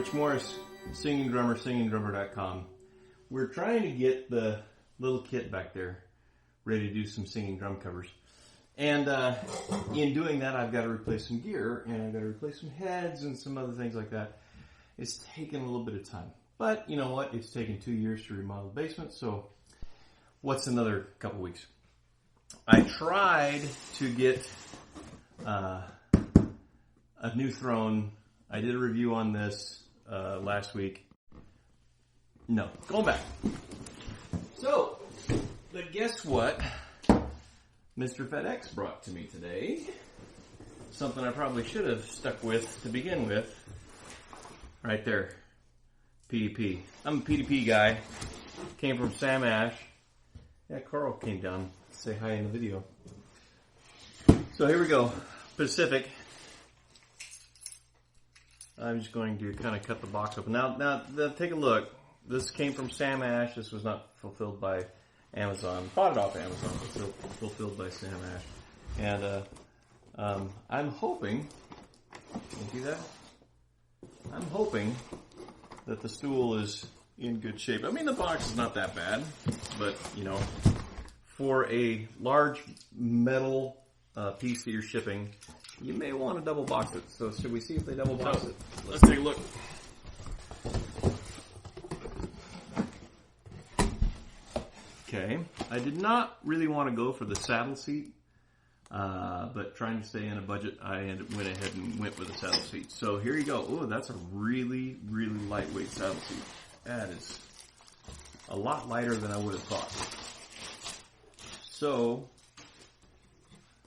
Rich Morris, singing drummer, singingdrummer.com. We're trying to get the little kit back there ready to do some singing drum covers. And in doing that, I've got to replace some gear, and I've got to replace some heads and some other things like that. It's taken a little bit of time. But you know what? It's taken 2 years to remodel the basement, so what's another couple weeks? I tried to get a new throne. I did a review on this last week. No, going back. So, but guess what Mr. FedEx brought to me today? Something I probably should have stuck with to begin with. Right there. PDP. I'm a PDP guy. Came from Sam Ash. Yeah, Carl came down to say hi in the video. So here we go. Pacific. I'm just going to kind of cut the box open. Now, take a look. This came from Sam Ash. This was not fulfilled by Amazon. Bought it off Amazon, but still fulfilled by Sam Ash. And I'm hoping, can you see that? I'm hoping that the stool is in good shape. I mean, the box is not that bad, but, you know, for a large metal piece that you're shipping, you may want to double box it. So should we see if they double box it? Let's take a look. Okay, I did not really want to go for the saddle seat, but trying to stay in a budget, I went ahead and went with a saddle seat. So here you go. Oh, that's a really, really lightweight saddle seat. That is a lot lighter than I would have thought. So,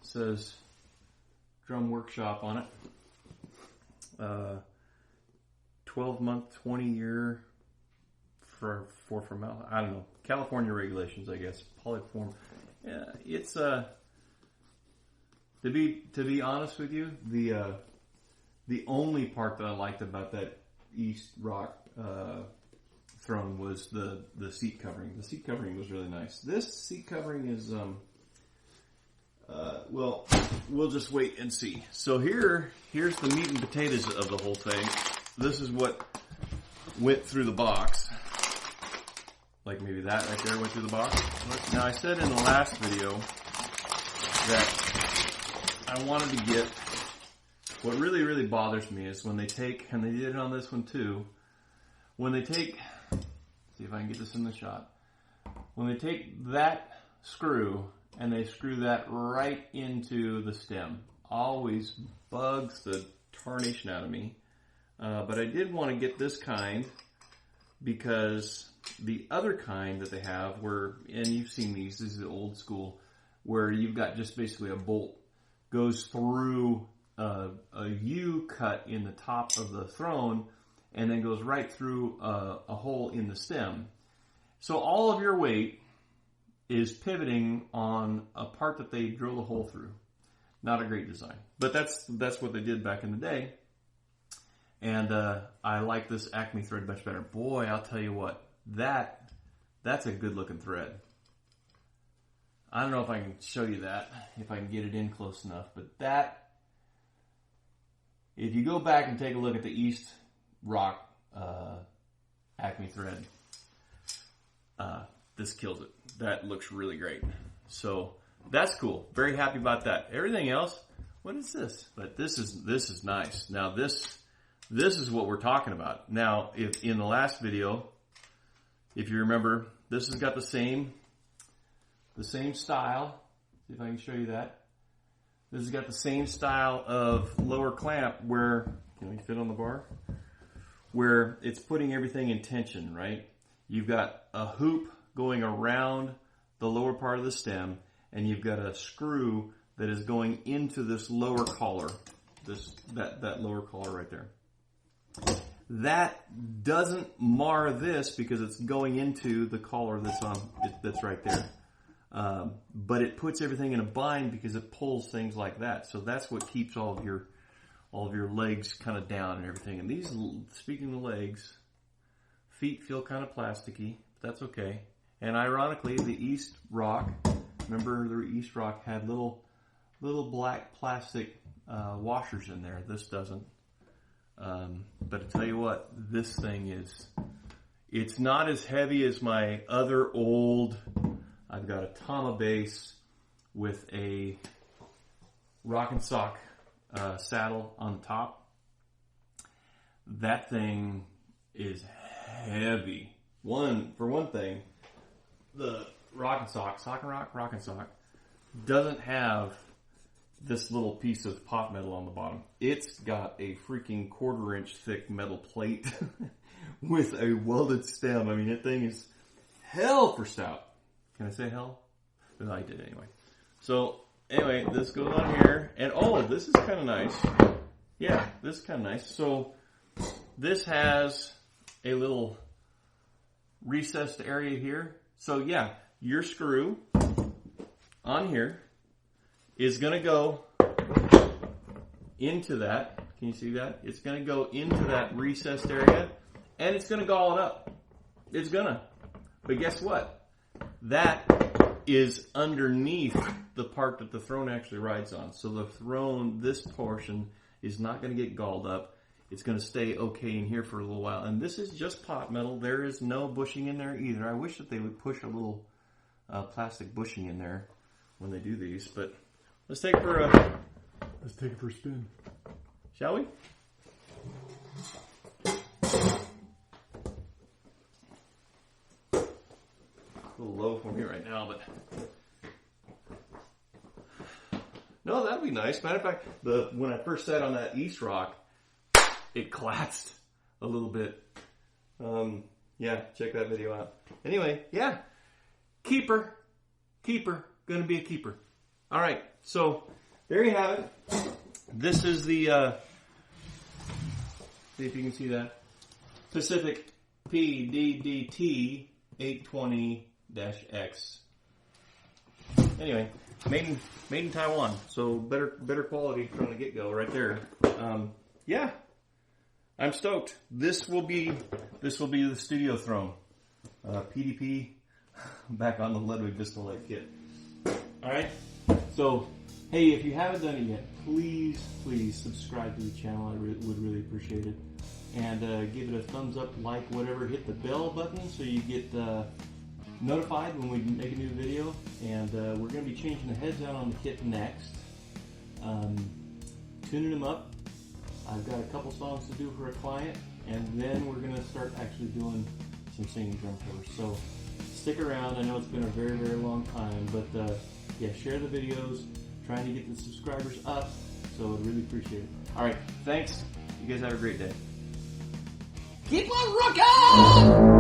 it says Drum Workshop on it. 12-month, 20-year for formaldehyde. I don't know. California regulations, I guess. Polyform. Yeah, it's to be honest with you, the only part that I liked about that East Rock throne was the seat covering. The seat covering was really nice. This seat covering is well, we'll just wait and see. So here's the meat and potatoes of the whole thing. This is what went through the box. Like maybe that right there went through the box. Now I said in the last video that I wanted to get, what really, really bothers me is when they take, and they did it on this one too, when they take, see if I can get this in the shot, when they take that screw and they screw that right into the stem, always bugs the tarnation out of me. But I did want to get this kind because the other kind that they have where, and you've seen these, this is the old school, where you've got just basically a bolt goes through a U cut in the top of the throne and then goes right through a hole in the stem. So all of your weight is pivoting on a part that they drill the hole through. Not a great design. But that's what they did back in the day. And I like this Acme thread much better. Boy, I'll tell you what, that's a good looking thread. I don't know if I can show you that, if I can get it in close enough, but that, if you go back and take a look at the East Rock Acme thread, this kills it. That looks really great. So that's cool. Very happy about that. Everything else, what is this? But this is nice. Now this is what we're talking about. Now, if in the last video, if you remember, this has got the same style. See if I can show you that. This has got the same style of lower clamp where, can we fit on the bar? Where it's putting everything in tension, right? You've got a hoop going around the lower part of the stem, and you've got a screw that is going into this lower collar, that lower collar right there. That doesn't mar this because it's going into the collar that's right there. But it puts everything in a bind because it pulls things like that. So that's what keeps all of your legs kind of down and everything. And these, speaking of legs, feet feel kind of plasticky. But that's okay. And ironically, the East Rock, remember the East Rock had little black plastic washers in there. This doesn't. But I tell you what, this thing is, it's not as heavy as my other old, I've got a Tama bass with a rock and sock saddle on the top. That thing is heavy. For one thing, the rock and sock, doesn't have this little piece of pot metal on the bottom. It's got a freaking 1/4 inch thick metal plate with a welded stem. I mean, that thing is hell for stout. Can I say hell? No, I did anyway. So, anyway, this goes on here. And oh, this is kind of nice. Yeah, this is kind of nice. So, this has a little recessed area here. So, yeah, your screw on here is going to go into that. Can you see that? It's going to go into that recessed area, and it's going to gall it up. It's going to. But guess what? That is underneath the part that the throne actually rides on. So the throne, this portion, is not going to get galled up. It's going to stay okay in here for a little while. And this is just pot metal. There is no bushing in there either. I wish that they would push a little plastic bushing in there when they do these, but let's take it for a spin. Shall we? A little low for me right now, but no, that'd be nice. Matter of fact, when I first sat on that East Rock, it collapsed a little bit. Yeah, check that video out. Anyway, yeah, keeper, gonna be a keeper. All right, so there you have it. This is the, see if you can see that, Pacific PDP 820-X. Anyway, made in Taiwan, so better quality from the get-go right there. Yeah, I'm stoked. This will be the studio throne. PDP back on the Ludwig Viscolite kit. All right. So, hey, if you haven't done it yet, please subscribe to the channel. I would really appreciate it. And give it a thumbs up, like, whatever. Hit the bell button so you get notified when we make a new video. And we're going to be changing the heads out on the kit next. Tuning them up. I've got a couple songs to do for a client. And then we're going to start actually doing some singing drum covers. So stick around. I know it's been a very, very long time. But yeah, share the videos. Trying to get the subscribers up. So I'd really appreciate it. All right. Thanks. You guys have a great day. Keep on rocking!